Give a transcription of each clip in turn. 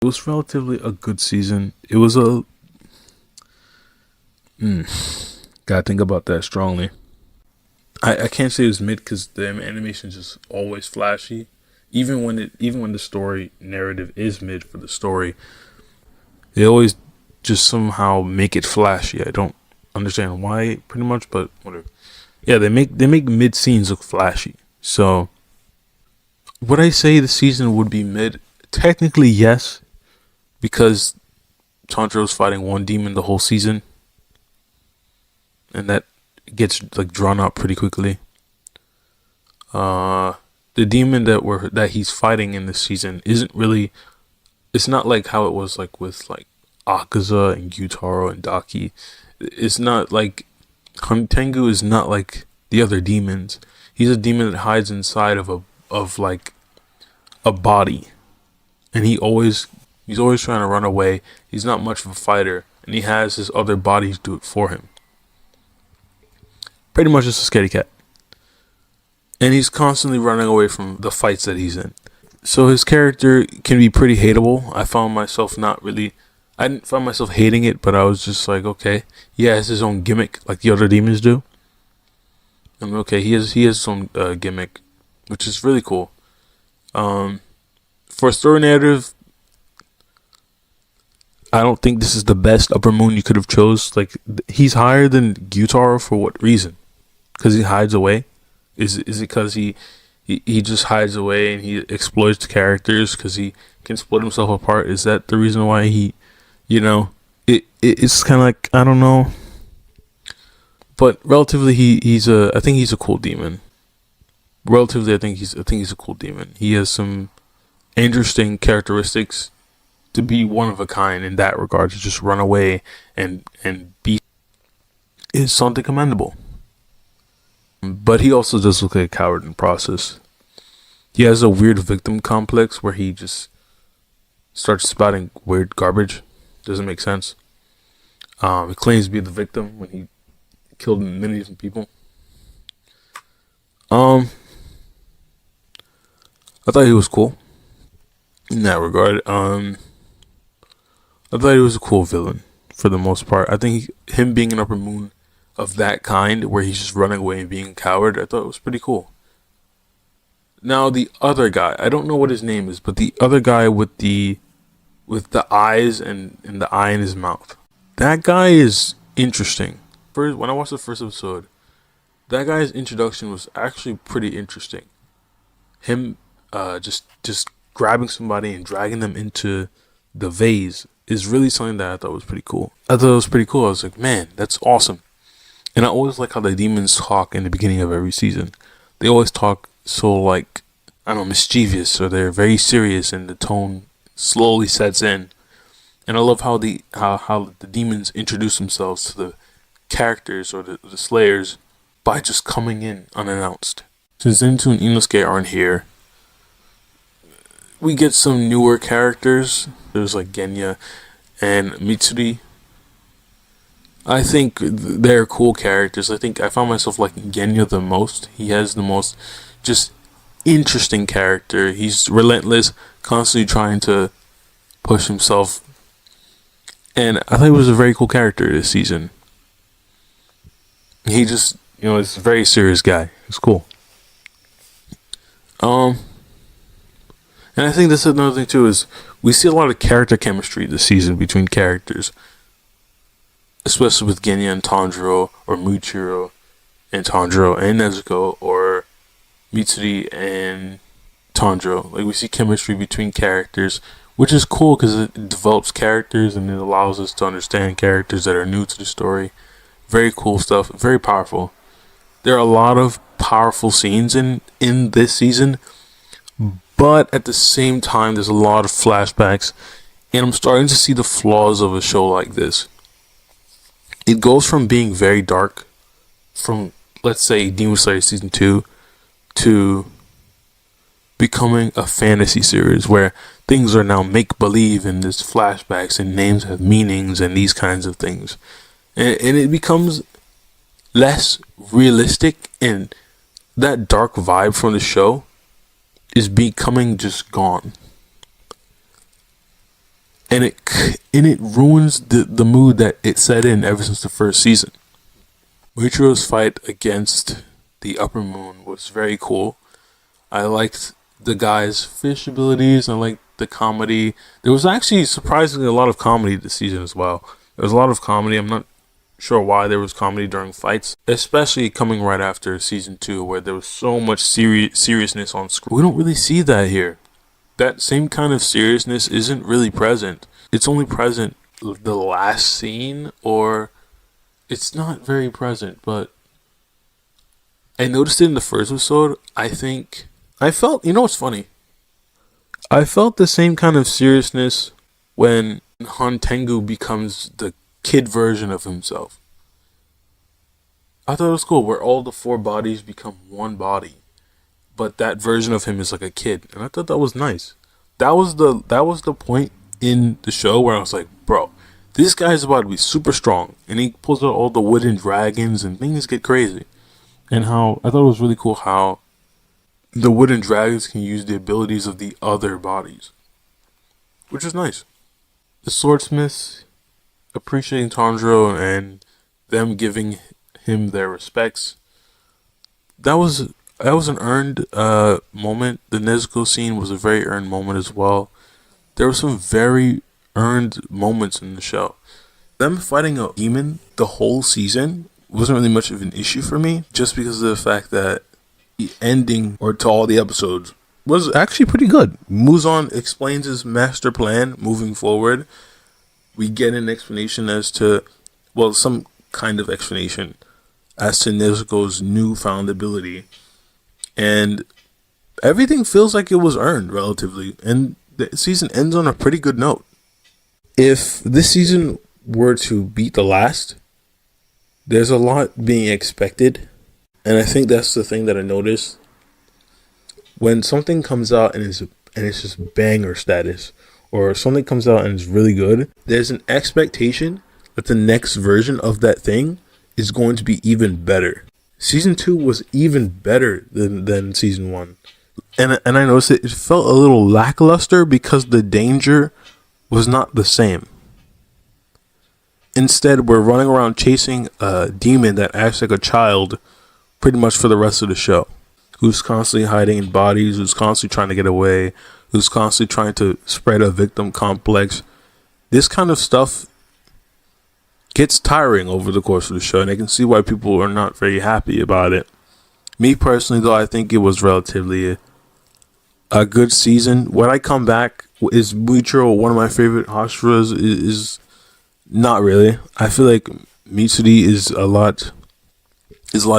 was relatively a good season. It was a gotta think about that strongly. I can't say it was mid because the animation is just always flashy. Even when the story narrative is mid for the story, they always just somehow make it flashy. I don't understand why, pretty much, but whatever. Yeah, they make mid scenes look flashy. So would I say the season would be mid? Technically, yes, because Tanjiro's fighting one demon the whole season, and that gets like drawn out pretty quickly. Uh, the demon that he's fighting in this season isn't really. It's not like how it was like with like Akaza and Gyutaro and Daki. It's not like Hantengu is not like the other demons. He's a demon that hides inside of like a body, and he's always trying to run away. He's not much of a fighter, and he has his other bodies do it for him. Pretty much just a scaredy cat, and he's constantly running away from the fights that he's in. So his character can be pretty hateable. I didn't find myself hating it, but I was just like, okay, he has his own gimmick like the other demons do. I'm okay. He has his own gimmick, which is really cool. For a story narrative, I don't think this is the best Upper Moon you could have chose. Like he's higher than Gyutaro for what reason? Because he hides away. Is it because he just hides away and he exploits the characters because he can split himself apart? Is that the reason why he, it's kind of like, I don't know. But relatively, I think he's a cool demon. Relatively, I think he's a cool demon. He has some interesting characteristics to be one of a kind in that regard. To just run away and be is something commendable. But he also does look like a coward in the process. He has a weird victim complex where he just starts spouting weird garbage. Doesn't make sense. He claims to be the victim when he killed many different people. I thought he was cool in that regard. I thought he was a cool villain for the most part. I think him being an Upper Moon of that kind, where he's just running away and being a coward, I thought it was pretty cool. Now the other guy, I don't know what his name is, but the other guy with the eyes and the eye in his mouth, that guy is interesting. First, when I watched the first episode, that guy's introduction was actually pretty interesting. Him just grabbing somebody and dragging them into the vase is really something that I thought was pretty cool. I was like, man, that's awesome. And I always like how the demons talk in the beginning of every season. They always talk so like, I don't know, mischievous, or they're very serious and the tone slowly sets in. And I love how how the demons introduce themselves to the characters or the slayers by just coming in unannounced. Since Zenitsu and Inosuke aren't here, we get some newer characters. There's like Genya and Mitsuri. I think they're cool characters. I think I found myself liking Genya the most. He has the most just interesting character. He's relentless, constantly trying to push himself. And I thought he was a very cool character this season. He just, is a very serious guy. It's cool. And I think that's another thing too, is we see a lot of character chemistry this season between characters. Especially with Genya and Tanjiro, or Muichiro and Tanjiro and Nezuko, or Mitsuri and Tanjiro. Like, we see chemistry between characters, which is cool because it develops characters and it allows us to understand characters that are new to the story. Very cool stuff. Very powerful. There are a lot of powerful scenes in this season, but at the same time, there's a lot of flashbacks, and I'm starting to see the flaws of a show like this. It goes from being very dark, from, let's say, Demon Slayer Season 2, to becoming a fantasy series where things are now make-believe and there's flashbacks and names have meanings and these kinds of things. And it becomes less realistic, and that dark vibe from the show is becoming just gone. and it ruins the mood that it set in ever since the first season. Muichiro's fight against the Upper Moon was very cool. I liked the guy's fish abilities. I liked the comedy. There was actually surprisingly a lot of comedy this season as well. There was a lot of comedy. I'm not sure why there was comedy during fights, especially coming right after season 2, where there was so much seriousness on screen. We don't really see that here. That same kind of seriousness isn't really present. It's only present the last scene, or it's not very present, but I noticed it in the first episode. I felt, what's funny? I felt the same kind of seriousness when Hantengu becomes the kid version of himself. I thought it was cool where all the 4 bodies become one body, but that version of him is like a kid, and I thought that was nice. That was the point in the show where I was like, bro, this guy's about to be super strong, and he pulls out all the wooden dragons and things get crazy. And how I thought it was really cool how the wooden dragons can use the abilities of the other bodies, which is nice. The swordsmiths appreciating Tanjiro and them giving him their respects. That was an earned moment. The Nezuko scene was a very earned moment as well. There were some very earned moments in the show. Them fighting a demon the whole season wasn't really much of an issue for me, just because of the fact that the ending or to all the episodes was actually pretty good. Muzan explains his master plan moving forward. We get an explanation as to, well, some kind of explanation as to Nezuko's newfound ability. And everything feels like it was earned relatively. And the season ends on a pretty good note. If this season were to beat the last, there's a lot being expected. And I think that's the thing that I noticed. When something comes out and it's just banger status, or something comes out and it's really good, there's an expectation that the next version of that thing is going to be even better. Season 2 was even better than season 1. And I noticed it felt a little lackluster because the danger was not the same. Instead, we're running around chasing a demon that acts like a child pretty much for the rest of the show. Who's constantly hiding in bodies, who's constantly trying to get away, who's constantly trying to spread a victim complex. This kind of stuff gets tiring over the course of the show, and I can see why people are not very happy about it. Me personally, though, I think it was relatively a good season. When I come back, is Muichiro one of my favorite Hashiras? Is not really. I feel like Mitsuri is a lot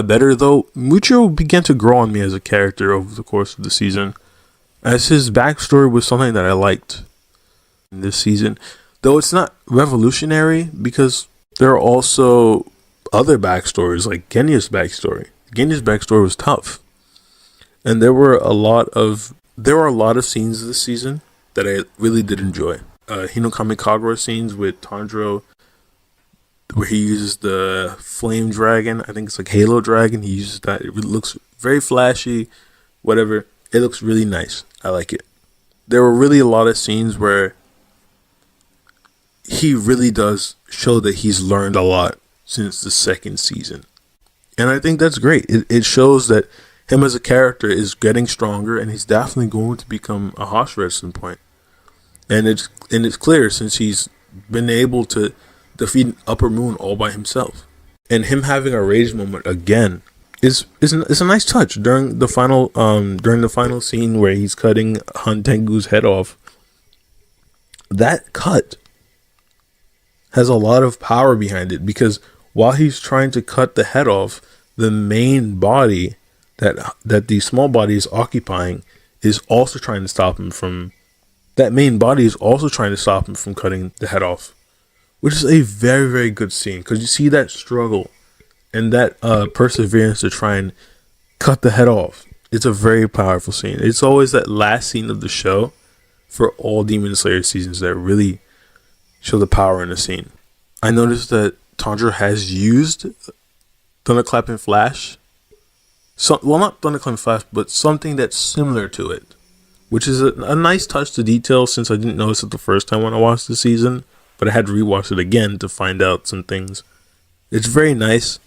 better, though. Muichiro began to grow on me as a character over the course of the season, as his backstory was something that I liked in this season. Though it's not revolutionary, because there are also other backstories, like Genya's backstory. Genya's backstory was tough. And there were a lot of scenes this season that I really did enjoy. Hinokami Kagura scenes with Tanjiro, where he uses the flame dragon. I think it's like Halo Dragon. He uses that. It looks very flashy, whatever. It looks really nice. I like it. There were really a lot of scenes where he really does show that he's learned a lot since the second season. And I think that's great. It shows that him as a character is getting stronger, and he's definitely going to become a Hashira at some point. And it's clear, since he's been able to defeat Upper Moon all by himself. And him having a rage moment again is a nice touch during the final scene where he's cutting Hantengu's head off. That cut has a lot of power behind it, because while he's trying to cut the head off, the main body that the small body is occupying is also trying to stop him from. That main body is also trying to stop him from cutting the head off, which is a very, very good scene, because you see that struggle and that perseverance to try and cut the head off. It's a very powerful scene. It's always that last scene of the show for all Demon Slayer seasons that really show the power in the scene. I noticed that Tanjiro has used Thunderclap and Flash. Not Thunderclap and Flash, but something that's similar to it which is a nice touch to detail since I didn't notice it the first time when I watched the season, but I had to rewatch it again to find out some things. It's very nice.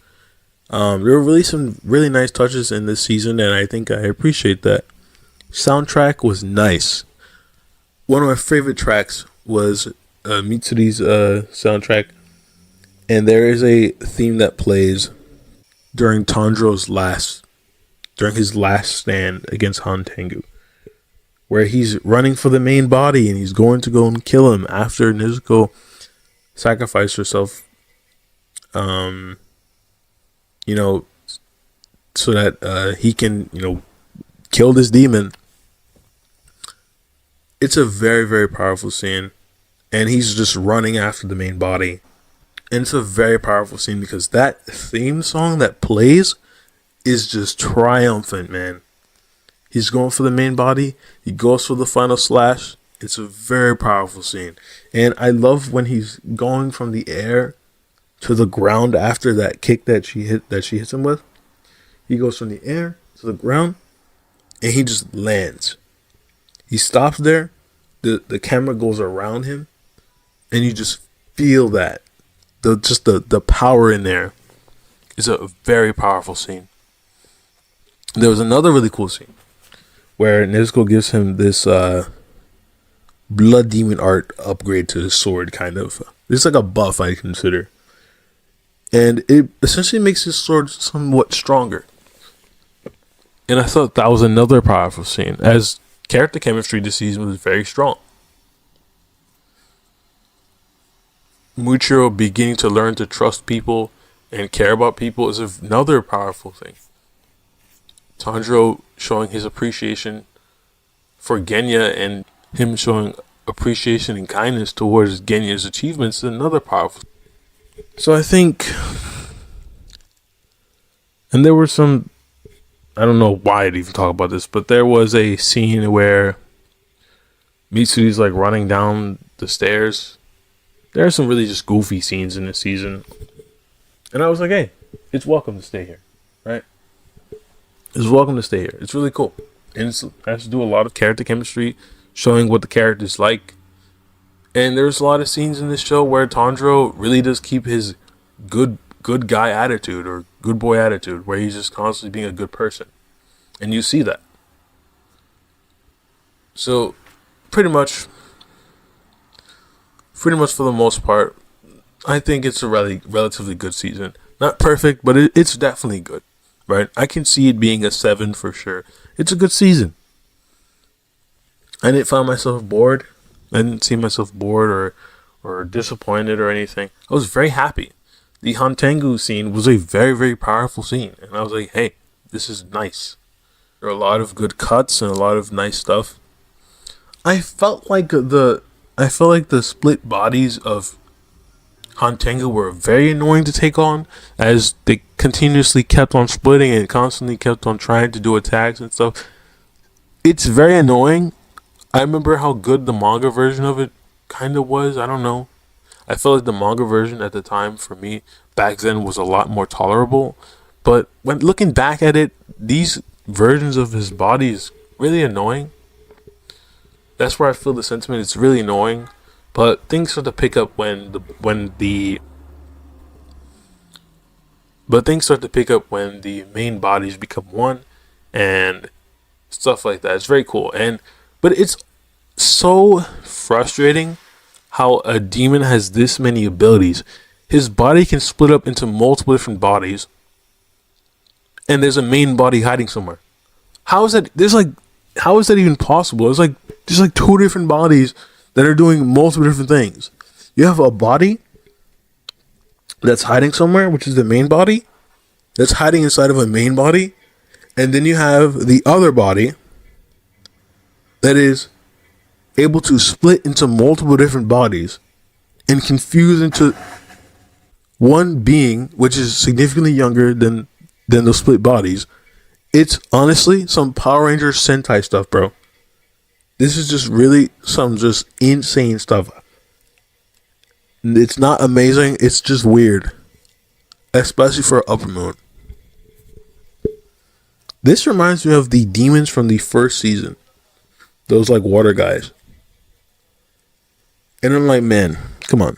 There were really some really nice touches in this season, and I think I appreciate that. Soundtrack was nice. One of my favorite tracks was Mitsuri's soundtrack, and there is a theme that plays during his last stand against Hantengu, where he's running for the main body and he's going to go and kill him after Nezuko sacrificed herself, so that he can, kill this demon. It's a very, very powerful scene, and he's just running after the main body. And it's a very powerful scene because that theme song that plays is just triumphant, man. He's going for the main body. He goes for the final slash. It's a very powerful scene. And I love when he's going from the air to the ground after that kick that she hits him with. He goes from the air to the ground and he just lands. He stops there. The camera goes around him and you just feel that. The power in there is a very powerful scene. There was another really cool scene where Nezuko gives him this blood demon art upgrade to his sword, kind of. It's like a buff, I consider. And it essentially makes his sword somewhat stronger. And I thought that was another powerful scene, as character chemistry this season was very strong. Muichiro beginning to learn to trust people and care about people is another powerful thing. Tanjiro showing his appreciation for Genya and him showing appreciation and kindness towards Genya's achievements is another powerful. So I think, and there were some, I don't know why I'd even talk about this, but there was a scene where Mitsuri's like running down the stairs. There are some really just goofy scenes in this season. And I was like, hey, it's welcome to stay here, right? It's welcome to stay here. It's really cool. And it has to do a lot of character chemistry, showing what the character's like. And there's a lot of scenes in this show where Tanjiro really does keep his good guy attitude or good boy attitude, where he's just constantly being a good person. And you see that. So, pretty much for the most part, I think it's a relatively good season. Not perfect, but it's definitely good, right? I can see it being a 7 for sure. It's a good season. I didn't find myself bored. I didn't see myself bored or disappointed or anything. I was very happy. The Hantengu scene was a very, very powerful scene. And I was like, hey, this is nice. There are a lot of good cuts and a lot of nice stuff. I felt like the split bodies of Hantengu were very annoying to take on, as they continuously kept on splitting and constantly kept on trying to do attacks and stuff. It's very annoying. I remember how good the manga version of it kind of was. I don't know. I felt like the manga version at the time, for me, back then was a lot more tolerable. But when looking back at it, these versions of his body is really annoying. That's where I feel the sentiment. It's really annoying. But things start to pick up when the main bodies become one and stuff like that. It's very cool. But it's so frustrating how a demon has this many abilities. His body can split up into multiple different bodies, and there's a main body hiding somewhere. How is that even possible? It's like there's like 2 different bodies that are doing multiple different things. You have a body that's hiding somewhere, which is the main body, that's hiding inside of a main body, and then you have the other body that is able to split into multiple different bodies and confuse into one being, which is significantly younger than the split bodies. It's honestly some Power Rangers Sentai stuff, bro. This is just really some just insane stuff. It's not amazing. It's just weird. Especially for Upper Moon. This reminds me of the demons from the first season. Those like water guys. And I'm like, man, come on.